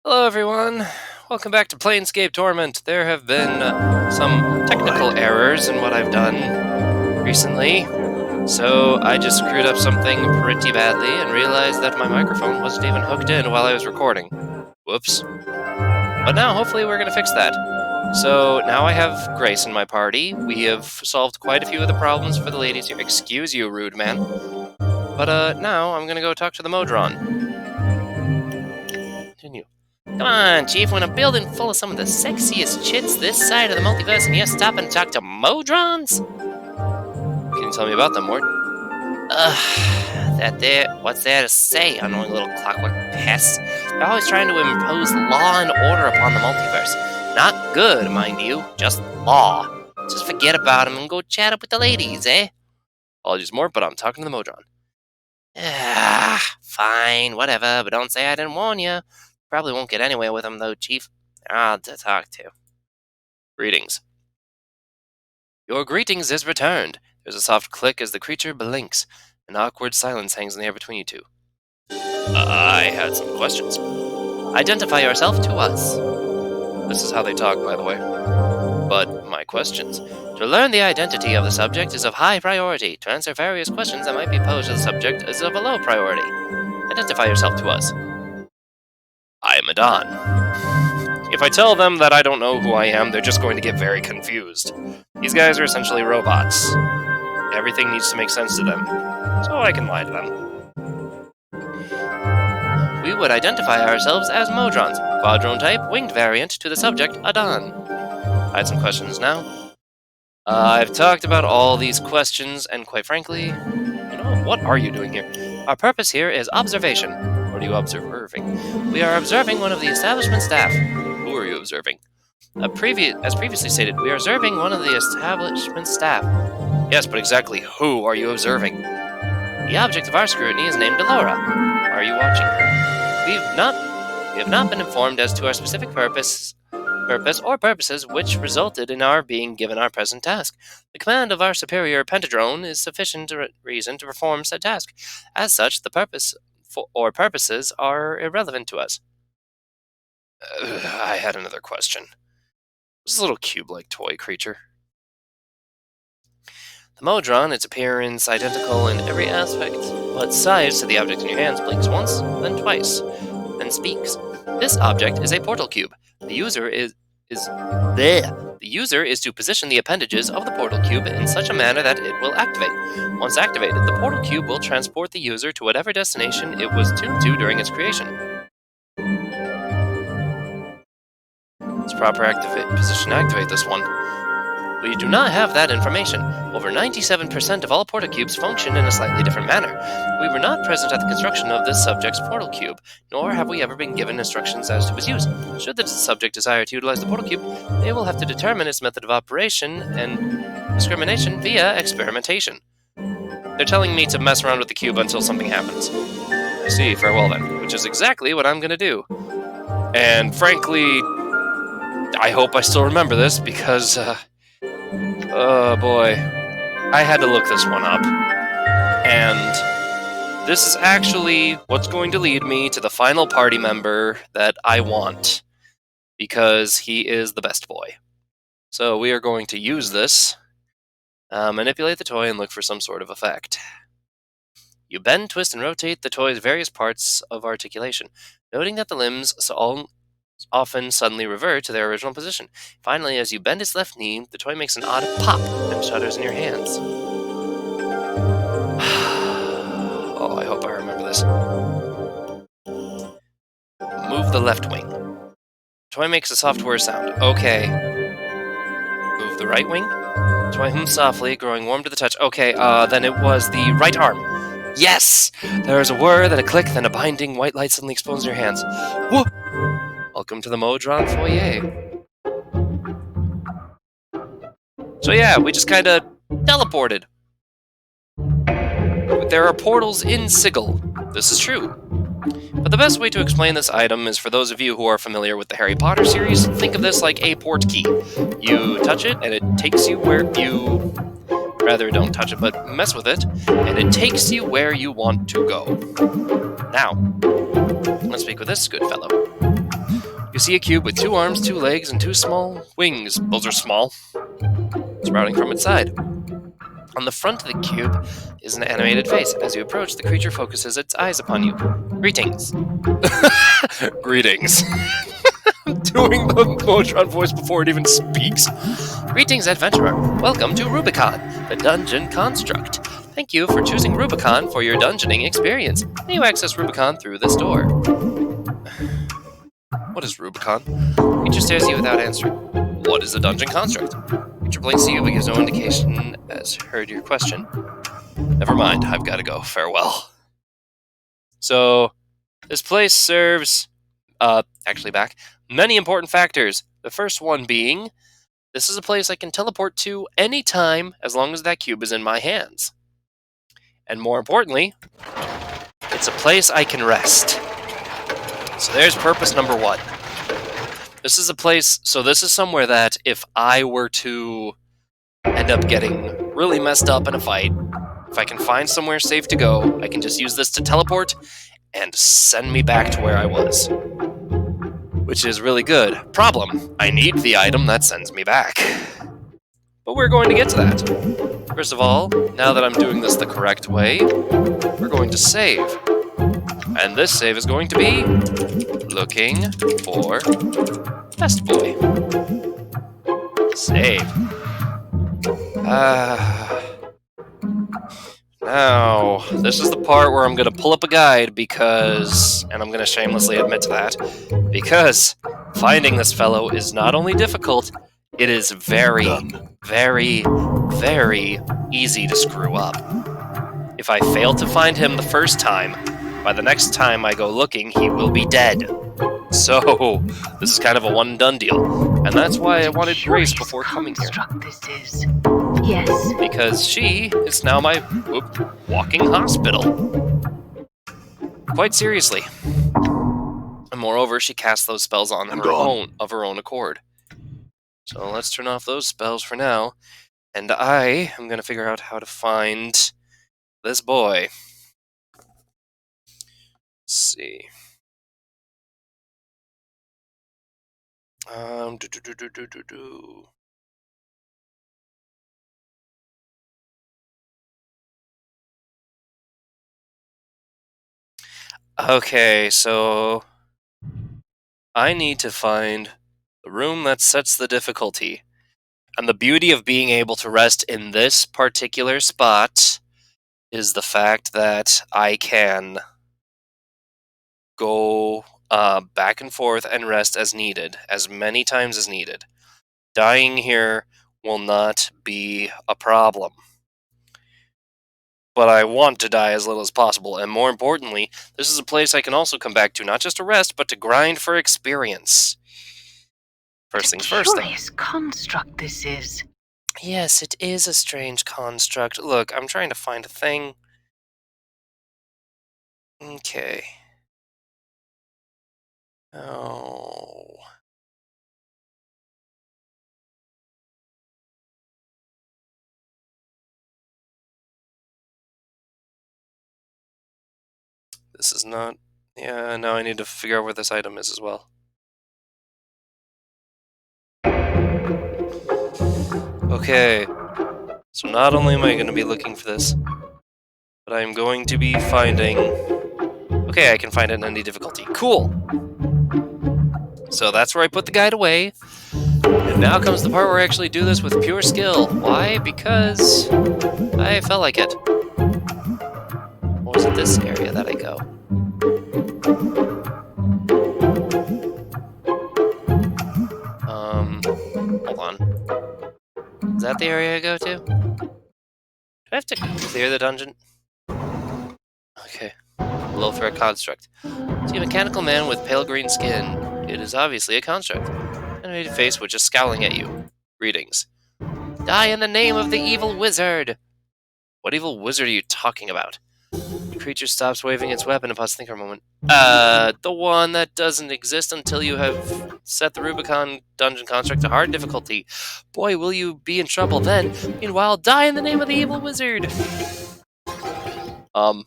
Hello everyone, welcome back to Planescape Torment. There have been some technical errors in what I've done recently, so I just screwed up something pretty badly and realized that my microphone wasn't even hooked in while I was recording. Whoops. But now hopefully we're going to fix that. So now I have Grace in my party. We have solved quite a few of the problems for the ladies here. Excuse you, rude man. But now I'm going to go talk to the Modron. Continue. Come on, Chief, when I'm building full of some of the sexiest chits this side of the multiverse and you're stopping to talk to Modrons? Can you tell me about them, Mort? What's there to say, annoying little clockwork pests? They're always trying to impose law and order upon the multiverse. Not good, mind you, just law. Just forget about them and go chat up with the ladies, eh? Apologies, Mort, but I'm talking to the Modron. Fine, whatever, but don't say I didn't warn you. Probably won't get anywhere with him, though, Chief. Odd to talk to. Greetings. Your greetings is returned. There's a soft click as the creature blinks. An awkward silence hangs in the air between you two. I had some questions. Identify yourself to us. This is how they talk, by the way. But my questions. To learn the identity of the subject is of high priority. To answer various questions that might be posed to the subject is of a low priority. Identify yourself to us. I am Adon. If I tell them that I don't know who I am, they're just going to get very confused. These guys are essentially robots. Everything needs to make sense to them, so I can lie to them. We would identify ourselves as Modrons, quadrone type, winged variant to the subject, Adon. I had some questions now. I've talked about all these questions, and quite frankly, what are you doing here? Our purpose here is observation. What are you observing? We are observing one of the establishment staff. Who are you observing? As previously stated, we are observing one of the establishment staff. Yes, but exactly who are you observing? The object of our scrutiny is named Delora. Are you watching her? We have not been informed as to our specific purpose or purposes which resulted in our being given our present task. The command of our superior pentadrone is sufficient reason to perform said task. As such, the purpose or purposes are irrelevant to us. I had another question. This is a little cube-like toy creature. The Modron, its appearance identical in every aspect, but size to the object in your hands, blinks once, then twice, then speaks. This object is a portal cube. The user is to position the appendages of the portal cube in such a manner that it will activate. Once activated, the portal cube will transport the user to whatever destination it was tuned to during its creation. It's proper position to activate this one. We do not have that information. Over 97% of all portal cubes function in a slightly different manner. We were not present at the construction of this subject's portal cube, nor have we ever been given instructions as to its use. Should the subject desire to utilize the portal cube, they will have to determine its method of operation and discrimination via experimentation. They're telling me to mess around with the cube until something happens. I see, farewell then, which is exactly what I'm going to do. And frankly, I hope I still remember this because, oh boy, I had to look this one up. And this is actually what's going to lead me to the final party member that I want, because he is the Bestboi. So we are going to use this, manipulate the toy, and look for some sort of effect. You bend, twist, and rotate the toy's various parts of articulation, noting that the limbs often suddenly revert to their original position. Finally, as you bend its left knee, the toy makes an odd pop and shudders in your hands. Oh, I hope I remember this. Move the left wing. The toy makes a soft whir sound. Okay. Move the right wing. The toy hums softly, growing warm to the touch. Okay, then it was the right arm. Yes! There is a whir, then a click, then a binding white light suddenly explodes in your hands. Whoa! Welcome to the Modron foyer. So yeah, we just kind of teleported. There are portals in Sigil. This is true. But the best way to explain this item is for those of you who are familiar with the Harry Potter series, think of this like a port key. You touch it, and it takes you where you... Rather, don't touch it, but mess with it, and it takes you where you want to go. Now, let's speak with this good fellow. You see a cube with 2 arms, 2 legs, and 2 small wings. Those are small. Sprouting from its side. On the front of the cube is an animated face. As you approach, the creature focuses its eyes upon you. Greetings. Greetings. I'm doing the Motron voice before it even speaks. Greetings, adventurer. Welcome to Rubicon, the dungeon construct. Thank you for choosing Rubicon for your dungeoning experience. May you access Rubicon through this door. What is Rubicon? Creature stares at you without answering. What is a dungeon construct? Creature blinks at you but gives no indication as heard your question. Never mind, I've got to go. Farewell. So, this place serves, many important factors. The first one being, this is a place I can teleport to anytime as long as that cube is in my hands. And more importantly, it's a place I can rest. So there's purpose number 1. This is a place, so this is somewhere that if I were to end up getting really messed up in a fight, if I can find somewhere safe to go, I can just use this to teleport and send me back to where I was. Which is really good. Problem, I need the item that sends me back. But we're going to get to that. First of all, now that I'm doing this the correct way, we're going to save. And this save is going to be looking for Bestboi. Save. Now, this is the part where I'm going to pull up a guide because, and I'm going to shamelessly admit to that, because finding this fellow is not only difficult, it is very, very, very easy to screw up. If I fail to find him the first time, by the next time I go looking, he will be dead. So, this is kind of a one-and-done deal. And that's why I wanted Grace before coming here. This is. Yes. Because she is now my walking hospital. Quite seriously. And moreover, she casts those spells on her own accord. So let's turn off those spells for now. And I am going to figure out how to find this boy. Let's see. Okay, so I need to find the room that sets the difficulty. And the beauty of being able to rest in this particular spot is the fact that I can go back and forth and rest as needed, as many times as needed. Dying here will not be a problem. But I want to die as little as possible, and more importantly, this is a place I can also come back to, not just to rest, but to grind for experience. First things first, though. Curious construct this is. Yes, it is a strange construct. Look, I'm trying to find a thing. Okay. Oh. This is not... Yeah, now I need to figure out where this item is as well. Okay. So not only am I going to be looking for this, but I'm going to be finding... Okay, I can find it in any difficulty. Cool! So that's where I put the guide away. And now comes the part where I actually do this with pure skill. Why? Because I felt like it. Or was it this area that I go? Hold on. Is that the area I go to? Do I have to clear the dungeon? Okay. Low threat construct. See a mechanical man with pale green skin. It is obviously a construct. Animated face which is scowling at you. Greetings. Die in the name of the evil wizard! What evil wizard are you talking about? The creature stops waving its weapon and pauses to think for a moment. The one that doesn't exist until you have set the Rubicon dungeon construct to hard difficulty. Boy, will you be in trouble then. Meanwhile, die in the name of the evil wizard! You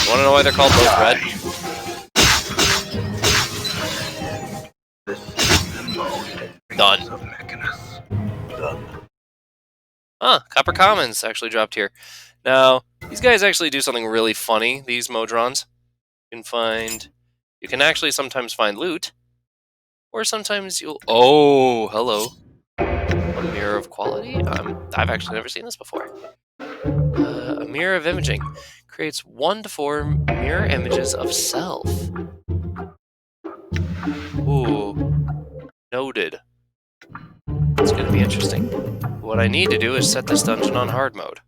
wanna know why they're called both red? Done. Copper Commons actually dropped here. Now, these guys actually do something really funny, these Modrons. You can actually sometimes find loot, or sometimes you'll... Oh, hello. A mirror of quality? I've actually never seen this before. A mirror of imaging. Creates 1 to 4 mirror images of self. Ooh. Noted. It's going to be interesting. What I need to do is set this dungeon on hard mode.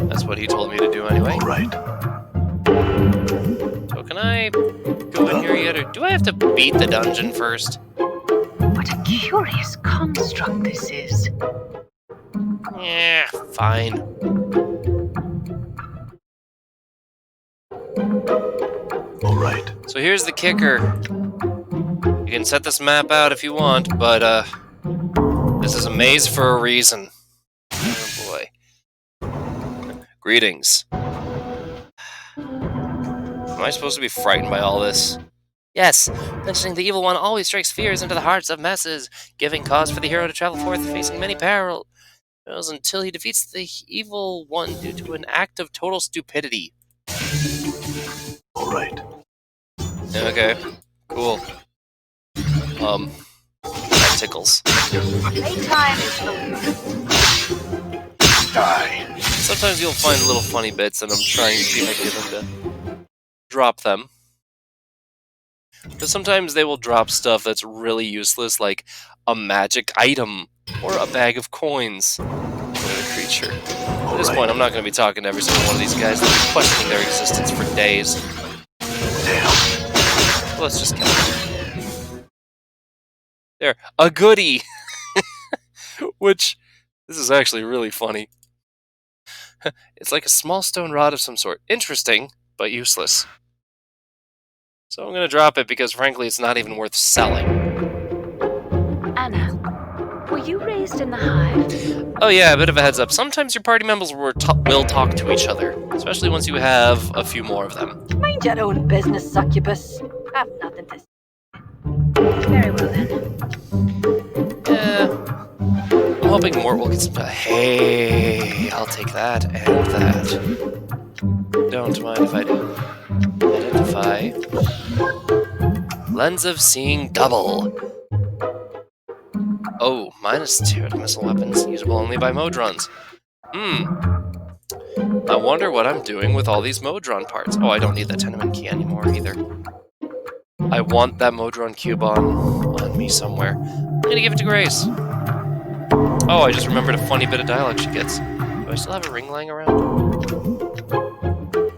That's what he told me to do anyway. Right. So can I go in here yet, or do I have to beat the dungeon first? What a curious construct this is. Yeah, fine. All right. So here's the kicker. You can set this map out if you want, but this is a maze for a reason. Oh boy. Greetings. Am I supposed to be frightened by all this? Yes, mentioning the evil one always strikes fears into the hearts of masses, giving cause for the hero to travel forth facing many perils until he defeats the evil one due to an act of total stupidity. All right. Okay, cool. That tickles. Playtime is over. Die. Sometimes you'll find little funny bits, and I'm trying to see if I can get them to drop them. But sometimes they will drop stuff that's really useless, like a magic item or a bag of coins for the creature. At this point, I'm not going to be talking to every single one of these guys. They'll be questioning their existence for days. Damn. Let's just kill them. There, a goodie! Which, this is actually really funny. It's like a small stone rod of some sort. Interesting, but useless. So I'm going to drop it because, frankly, it's not even worth selling. Anna, were you raised in the hive? Oh yeah, a bit of a heads up. Sometimes your party members will talk to each other, especially once you have a few more of them. Mind your own business, succubus. I've nothing to say. Very well then. Yeah. I'm hoping Mort will get some... Hey, I'll take that and that. Don't mind if I do. Identify. Lens of seeing double. Oh, -2 to missile weapons, usable only by Modrons. I wonder what I'm doing with all these Modron parts. Oh, I don't need that tenement key anymore either. I want that Modron cube on me somewhere. I'm gonna give it to Grace. Oh, I just remembered a funny bit of dialogue she gets. Do I still have a ring lying around?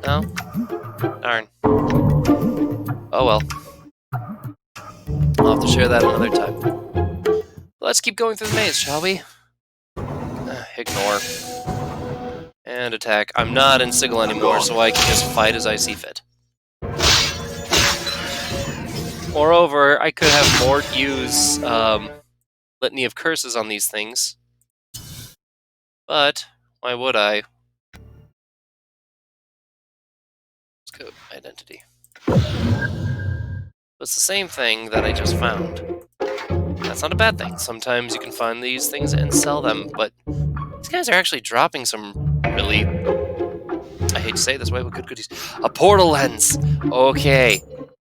No? Darn. Oh well. I'll have to share that another time. Let's keep going through the maze, shall we? Ignore. And attack. I'm not in Sigil anymore, so I can just fight as I see fit. Moreover, I could have Mort use Litany of Curses on these things. But, why would I? Let's go identity. It's the same thing that I just found. That's not a bad thing. Sometimes you can find these things and sell them, but these guys are actually dropping some really... I hate to say it this way, but good goodies. A portal lens! Okay.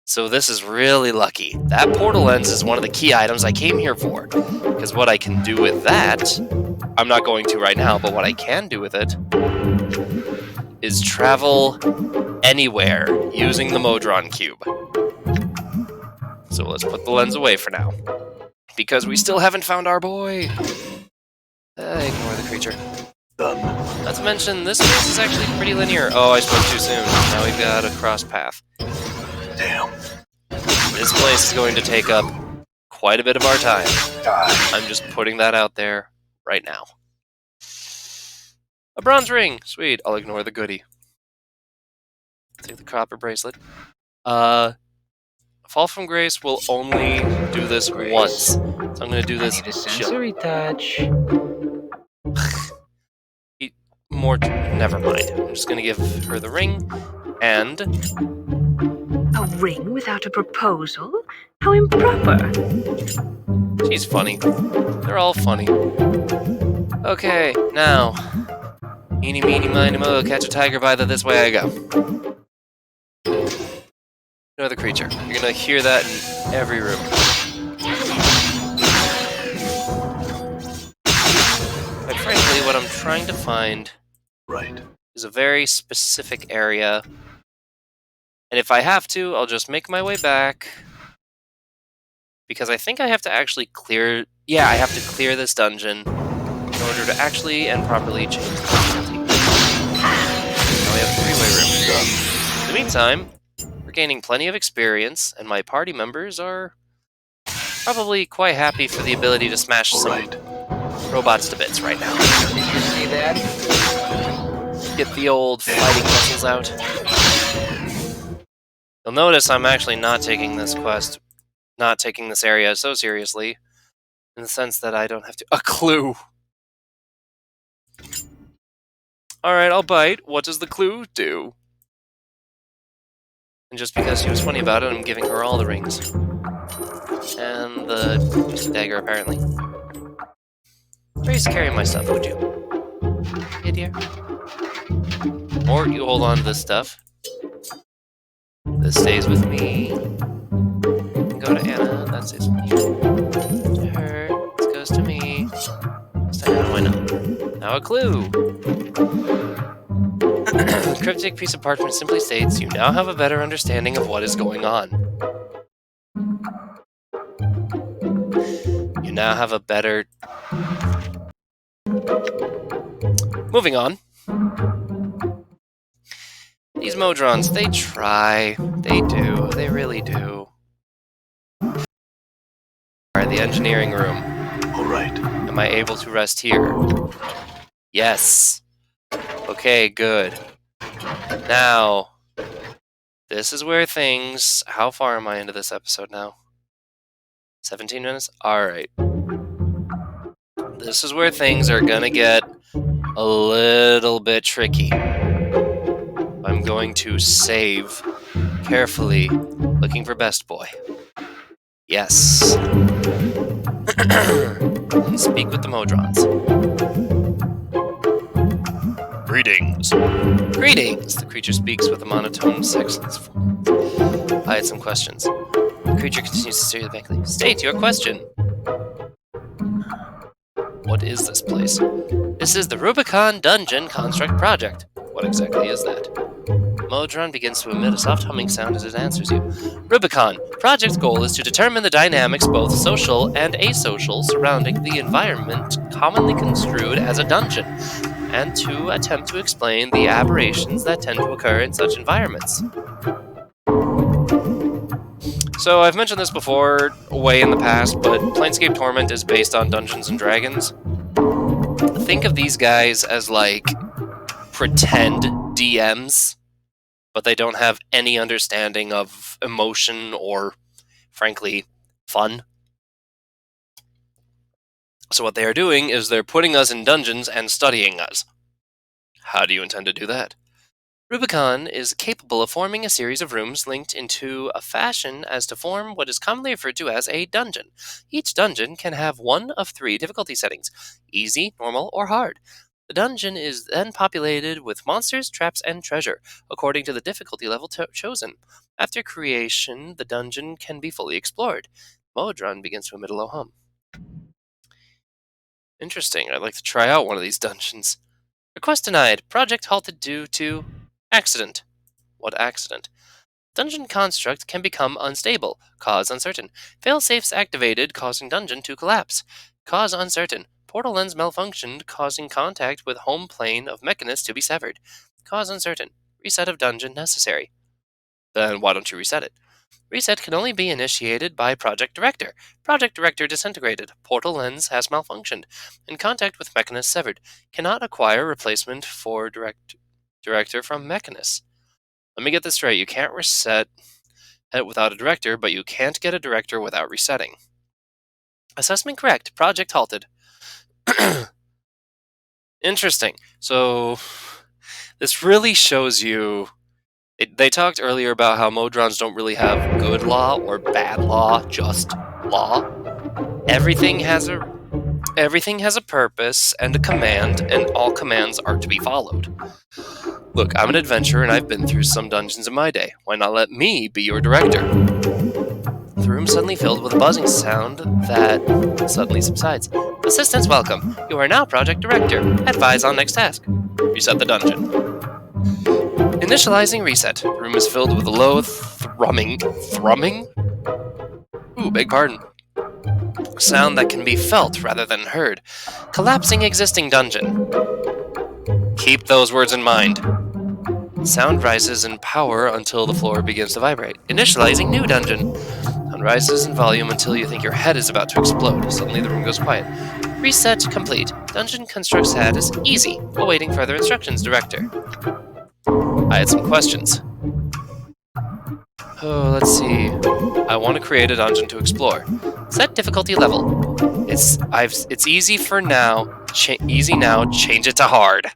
So this is really lucky. That portal lens is one of the key items I came here for. Because what I can do with that... I'm not going to right now, but what I can do with it... is travel anywhere using the Modron Cube. So let's put the lens away for now. Because we still haven't found our boy! Ignore the creature. Not to mention, this maze is actually pretty linear. Oh, I spoke too soon. Now we've got a cross path. Damn. This place is going to take up quite a bit of our time. I'm just putting that out there right now. A bronze ring! Sweet, I'll ignore the goodie. Take the copper bracelet. Fall from Grace will only do this once. So I'm going to do this... I need a sensory touch. Never mind. I'm just going to give her the ring, and... A ring without a proposal? How improper. She's funny. They're all funny. Okay, now. Eeny, meeny, miny, mo, catch a tiger by the this way I go. Another creature. You're gonna hear that in every room. Quite frankly, what I'm trying to find Right. is a very specific area. And if I have to, I'll just make my way back. Because I think I have to actually clear... Yeah, I have to clear this dungeon in order to actually and properly change the difficulty. Now we have a three-way room. In the meantime, we're gaining plenty of experience, and my party members are probably quite happy for the ability to smash All some right. robots to bits right now. Did you see that? Get the old fighting muscles out. You'll notice I'm actually not taking this quest, not taking this area so seriously, in the sense that I don't have to... A clue! Alright, I'll bite. What does the clue do? And just because she was funny about it, I'm giving her all the rings. And just a dagger, apparently. Please carry my stuff, would you? Hey, dear. Or you hold on to this stuff. This stays with me. Go to Anna. That stays with you. To her. This goes to me. This to Anna. Why not? Now a clue. The cryptic piece of parchment simply states, you now have a better understanding of what is going on. You now have a better... Moving on. These Modrons, they try. They do. They really do. Alright, the engineering room. All right. Am I able to rest here? Yes. Okay, good. Now, this is where things... How far am I into this episode now? 17 minutes? Alright. This is where things are gonna get a little bit tricky. I'm going to save carefully, looking for Bestboi. Yes. And speak with the Modrons. Greetings. Greetings! The creature speaks with a monotone sexless voice. I had some questions. The creature continues to stare you blankly. State your question. What is this place? This is the Rubicon Dungeon Construct Project. What exactly is that? Modron begins to emit a soft humming sound as it answers you. Rubicon. Project's goal is to determine the dynamics, both social and asocial, surrounding the environment commonly construed as a dungeon, and to attempt to explain the aberrations that tend to occur in such environments. So, I've mentioned this before, way in the past, but Planescape Torment is based on Dungeons & Dragons. Think of these guys as, like, pretend DMs, but they don't have any understanding of emotion or, frankly, fun. So what they are doing is they're putting us in dungeons and studying us. How do you intend to do that? Rubicon is capable of forming a series of rooms linked into a fashion as to form what is commonly referred to as a dungeon. Each dungeon can have one of 3 difficulty settings: easy, normal, or hard. The dungeon is then populated with monsters, traps, and treasure, according to the difficulty level chosen. After creation, the dungeon can be fully explored. Modron begins to emit a low hum. Interesting. I'd like to try out one of these dungeons. Request denied. Project halted due to accident. What accident? Dungeon construct can become unstable. Cause uncertain. Failsafes activated, causing dungeon to collapse. Cause uncertain. Portal lens malfunctioned, causing contact with home plane of Mechanus to be severed. Cause uncertain. Reset of dungeon necessary. Then why don't you reset it? Reset can only be initiated by Project Director. Project Director disintegrated. Portal lens has malfunctioned. And contact with Mechanus severed. Cannot acquire replacement for Director from Mechanus. Let me get this straight. You can't reset it without a director, but you can't get a director without resetting. Assessment correct. Project halted. Interesting. So, this really shows you... They talked earlier about how Modrons don't really have good law or bad law, just law. Everything has a purpose and a command, and all commands are to be followed. Look, I'm an adventurer and I've been through some dungeons in my day. Why not let me be your director? The room suddenly filled with a buzzing sound that suddenly subsides. Assistants welcome. You are now project director. Advise on next task. Reset the dungeon. Initializing reset. The room is filled with a low thrumming? Ooh, beg pardon. Sound that can be felt rather than heard. Collapsing existing dungeon. Keep those words in mind. Sound rises in power until the floor begins to vibrate. Initializing new dungeon. Sound rises in volume until you think your head is about to explode. Suddenly the room goes quiet. Reset complete. Dungeon construct status easy. Awaiting further instructions, director. I had some questions. Oh, let's see. I want to create a dungeon to explore. Set difficulty level. It's easy for now. Easy now. Change it to hard.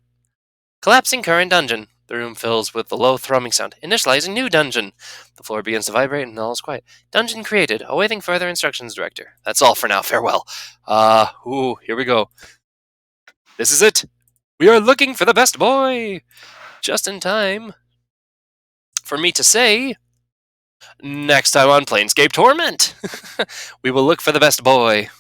Collapsing current dungeon. The room fills with the low thrumming sound. Initializing new dungeon. The floor begins to vibrate and all is quiet. Dungeon created. Awaiting further instructions, director. That's all for now. Farewell. Here we go. This is it. We are looking for the Bestboi. Just in time for me to say, next time on Planescape Torment, we will look for the Bestboi.